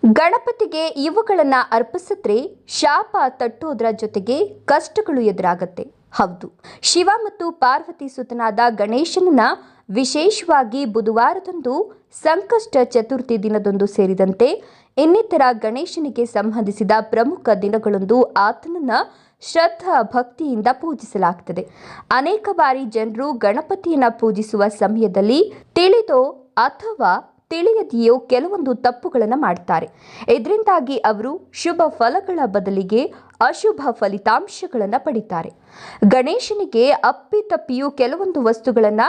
ಗಣಪತಿಗೆ ಇವುಗಳನ್ನ ಅರ್ಪಿಸಿದ್ರೆ ಶಾಪ ತಟ್ಟೋದ್ರ ಜೊತೆಗೆ ಕಷ್ಟಗಳು ಎದುರಾಗತ್ತೆ. ಹೌದು, ಶಿವ ಮತ್ತು ಪಾರ್ವತಿ ಸುತನಾದ ಗಣೇಶನನ್ನ ವಿಶೇಷವಾಗಿ ಬುಧವಾರದಂದು ಸಂಕಷ್ಟ ಚತುರ್ಥಿ ದಿನದಂದು ಸೇರಿದಂತೆ ಇನ್ನಿತರ ಗಣೇಶನಿಗೆ ಸಂಬಂಧಿಸಿದ ಪ್ರಮುಖ ದಿನಗಳಂದು ಆತನನ್ನ ಶ್ರದ್ಧಾ ಭಕ್ತಿಯಿಂದ ಪೂಜಿಸಲಾಗುತ್ತದೆ. ಅನೇಕ ಬಾರಿ ಜನರು ಗಣಪತಿಯನ್ನ ಪೂಜಿಸುವ ಸಮಯದಲ್ಲಿ ತಿಳಿದೋ ಅಥವಾ ತಿಳಿಯದೆಯೋ ಕೆಲವೊಂದು ತಪ್ಪುಗಳನ್ನು ಮಾಡ್ತಾರೆ. ಇದರಿಂದಾಗಿ ಅವರು ಶುಭ ಫಲಗಳ ಬದಲಿಗೆ ಅಶುಭ ಫಲಿತಾಂಶಗಳನ್ನು ಪಡಿತಾರೆ. ಗಣೇಶನಿಗೆ ಅಪ್ಪಿತಪ್ಪಿಯೂ ಕೆಲವೊಂದು ವಸ್ತುಗಳನ್ನು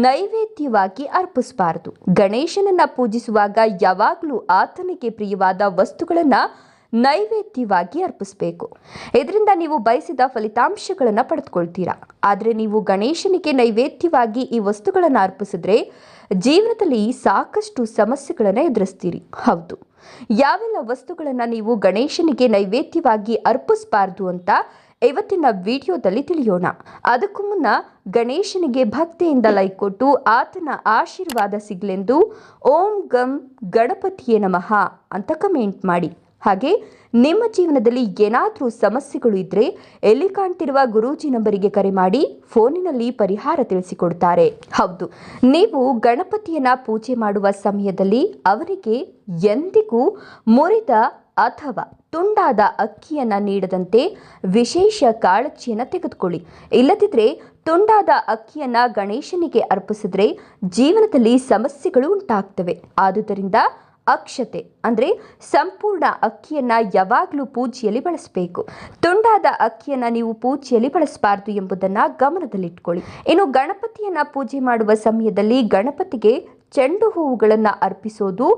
ನೈವೇದ್ಯವಾಗಿ ಅರ್ಪಿಸಬಾರದು. ಗಣೇಶನನ್ನ ಪೂಜಿಸುವಾಗ ಯಾವಾಗಲೂ ಆತನಿಗೆ ಪ್ರಿಯವಾದ ವಸ್ತುಗಳನ್ನು ನೈವೇದ್ಯವಾಗಿ ಅರ್ಪಿಸಬೇಕು. ಇದರಿಂದ ನೀವು ಬಯಸಿದ ಫಲಿತಾಂಶಗಳನ್ನು ಪಡೆದುಕೊಳ್ತೀರಾ. ಆದರೆ ನೀವು ಗಣೇಶನಿಗೆ ನೈವೇದ್ಯವಾಗಿ ಈ ವಸ್ತುಗಳನ್ನು ಅರ್ಪಿಸಿದ್ರೆ ಜೀವನದಲ್ಲಿ ಸಾಕಷ್ಟು ಸಮಸ್ಯೆಗಳನ್ನು ಎದುರಿಸ್ತೀರಿ. ಹೌದು, ಯಾವೆಲ್ಲ ವಸ್ತುಗಳನ್ನು ನೀವು ಗಣೇಶನಿಗೆ ನೈವೇದ್ಯವಾಗಿ ಅರ್ಪಿಸಬಾರದು ಅಂತ ಇವತ್ತಿನ ವಿಡಿಯೋದಲ್ಲಿ ತಿಳಿಯೋಣ. ಅದಕ್ಕೂ ಮುನ್ನ ಗಣೇಶನಿಗೆ ಭಕ್ತಿಯಿಂದ ಲೈಕ್ ಕೊಟ್ಟು ಆತನ ಆಶೀರ್ವಾದ ಸಿಗಲೆಂದು ಓಂ ಗಂ ಗಣಪತಿಯೇ ನಮಃ ಅಂತ ಕಮೆಂಟ್ ಮಾಡಿ. ಹಾಗೆ ನಿಮ್ಮ ಜೀವನದಲ್ಲಿ ಏನಾದರೂ ಸಮಸ್ಯೆಗಳು ಇದ್ದರೆ ಎಲ್ಲಿ ಕಾಣ್ತಿರುವ ಗುರೂಜಿ ನಂಬರಿಗೆ ಕರೆ ಮಾಡಿ ಫೋನಿನಲ್ಲಿ ಪರಿಹಾರ ತಿಳಿಸಿಕೊಡ್ತಾರೆ. ಹೌದು, ನೀವು ಗಣಪತಿಯನ್ನ ಪೂಜೆ ಮಾಡುವ ಸಮಯದಲ್ಲಿ ಅವರಿಗೆ ಎಂದಿಗೂ ಮುರಿದ ಅಥವಾ ತುಂಡಾದ ಅಕ್ಕಿಯನ್ನ ನೀಡದಂತೆ ವಿಶೇಷ ಕಾಳಜಿಯನ್ನು ತೆಗೆದುಕೊಳ್ಳಿ. ಇಲ್ಲದಿದ್ದರೆ ತುಂಡಾದ ಅಕ್ಕಿಯನ್ನ ಗಣೇಶನಿಗೆ ಅರ್ಪಿಸಿದ್ರೆ ಜೀವನದಲ್ಲಿ ಸಮಸ್ಯೆಗಳು ಉಂಟಾಗ್ತವೆ. ಆದುದರಿಂದ ಅಕ್ಷತೆ ಅಂದರೆ ಸಂಪೂರ್ಣ ಅಕ್ಕಿಯನ್ನ ಯಾವಾಗಲೂ ಪೂಜೆಯಲ್ಲಿ ಬಳಸಬೇಕು. ತುಂಡಾದ ಅಕ್ಕಿಯನ್ನ ನೀವು ಪೂಜೆಯಲ್ಲಿ ಬಳಸಬಾರದು ಎಂಬುದನ್ನು ಗಮನದಲ್ಲಿಟ್ಕೊಳ್ಳಿ. ಇನ್ನು ಗಣಪತಿಯನ್ನ ಪೂಜೆ ಮಾಡುವ ಸಮಯದಲ್ಲಿ ಗಣಪತಿಗೆ ಚೆಂಡು ಹೂವುಗಳನ್ನು ಅರ್ಪಿಸೋದು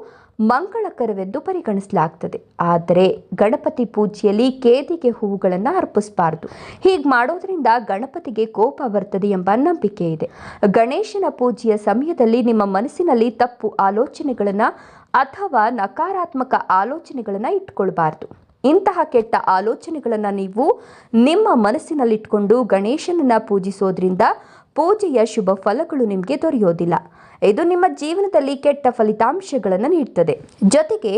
ಮಂಗಳಕರವೆಂದು ಪರಿಗಣಿಸಲಾಗ್ತದೆ. ಆದರೆ ಗಣಪತಿ ಪೂಜೆಯಲ್ಲಿ ಕೇದಿಗೆ ಹೂವುಗಳನ್ನು ಅರ್ಪಿಸಬಾರದು. ಹೀಗೆ ಮಾಡೋದ್ರಿಂದ ಗಣಪತಿಗೆ ಕೋಪ ಬರ್ತದೆ ಎಂಬ ನಂಬಿಕೆ ಇದೆ. ಗಣೇಶನ ಪೂಜೆಯ ಸಮಯದಲ್ಲಿ ನಿಮ್ಮ ಮನಸ್ಸಿನಲ್ಲಿ ತಪ್ಪು ಆಲೋಚನೆಗಳನ್ನು ಅಥವಾ ನಕಾರಾತ್ಮಕ ಆಲೋಚನೆಗಳನ್ನು ಇಟ್ಕೊಳ್ಬಾರ್ದು. ಇಂತಹ ಕೆಟ್ಟ ಆಲೋಚನೆಗಳನ್ನು ನೀವು ನಿಮ್ಮ ಮನಸ್ಸಿನಲ್ಲಿಟ್ಕೊಂಡು ಗಣೇಶನನ್ನ ಪೂಜಿಸೋದ್ರಿಂದ ಪೂಜೆಯ ಶುಭ ಫಲಗಳು ನಿಮಗೆ ದೊರೆಯೋದಿಲ್ಲ. ಇದು ನಿಮ್ಮ ಜೀವನದಲ್ಲಿ ಕೆಟ್ಟ ಫಲಿತಾಂಶಗಳನ್ನು ನೀಡುತ್ತದೆ. ಜೊತೆಗೆ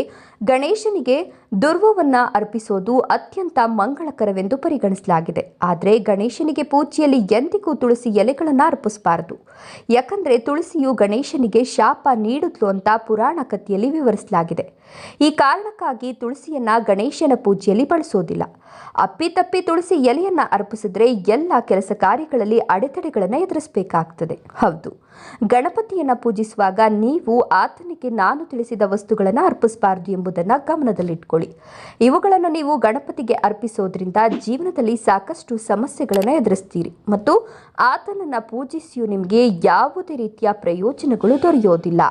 ಗಣೇಶನಿಗೆ ದುರ್ವವನ್ನು ಅರ್ಪಿಸೋದು ಅತ್ಯಂತ ಮಂಗಳಕರವೆಂದು ಪರಿಗಣಿಸಲಾಗಿದೆ. ಆದರೆ ಗಣೇಶನಿಗೆ ಪೂಜೆಯಲ್ಲಿ ಎಂದಿಗೂ ತುಳಸಿ ಎಲೆಗಳನ್ನು ಅರ್ಪಿಸಬಾರದು. ಯಾಕಂದರೆ ತುಳಸಿಯು ಗಣೇಶನಿಗೆ ಶಾಪ ನೀಡಿದ್ಲು ಅಂತ ಪುರಾಣ ಕಥೆಯಲ್ಲಿ ವಿವರಿಸಲಾಗಿದೆ. ಈ ಕಾರಣಕ್ಕಾಗಿ ತುಳಸಿಯನ್ನ ಗಣೇಶನ ಪೂಜೆಯಲ್ಲಿ ಬಳಸೋದಿಲ್ಲ. ಅಪ್ಪಿತಪ್ಪಿ ತುಳಸಿ ಎಲೆಯನ್ನ ಅರ್ಪಿಸಿದ್ರೆ ಎಲ್ಲ ಕೆಲಸ ಕಾರ್ಯಗಳಲ್ಲಿ ಅಡೆತಡೆಗಳನ್ನು ಎದುರಿಸಬೇಕಾಗ್ತದೆ. ಹೌದು, ಗಣಪತಿಯನ್ನ ಪೂಜಿಸುವಾಗ ನೀವು ಆತನಿಗೆ ನಾನು ತಿಳಿಸಿದ ವಸ್ತುಗಳನ್ನು ಅರ್ಪಿಸಬಾರದು ಎಂಬುದನ್ನು ಗಮನದಲ್ಲಿಟ್ಕೊಳ್ಳಿ. ಇವುಗಳನ್ನು ನೀವು ಗಣಪತಿಗೆ ಅರ್ಪಿಸೋದ್ರಿಂದ ಜೀವನದಲ್ಲಿ ಸಾಕಷ್ಟು ಸಮಸ್ಯೆಗಳನ್ನು ಎದುರಿಸ್ತೀರಿ ಮತ್ತು ಆತನನ್ನ ಪೂಜಿಸಿಯೂ ನಿಮಗೆ ಯಾವುದೇ ರೀತಿಯ ಪ್ರಯೋಜನಗಳು ದೊರೆಯೋದಿಲ್ಲ.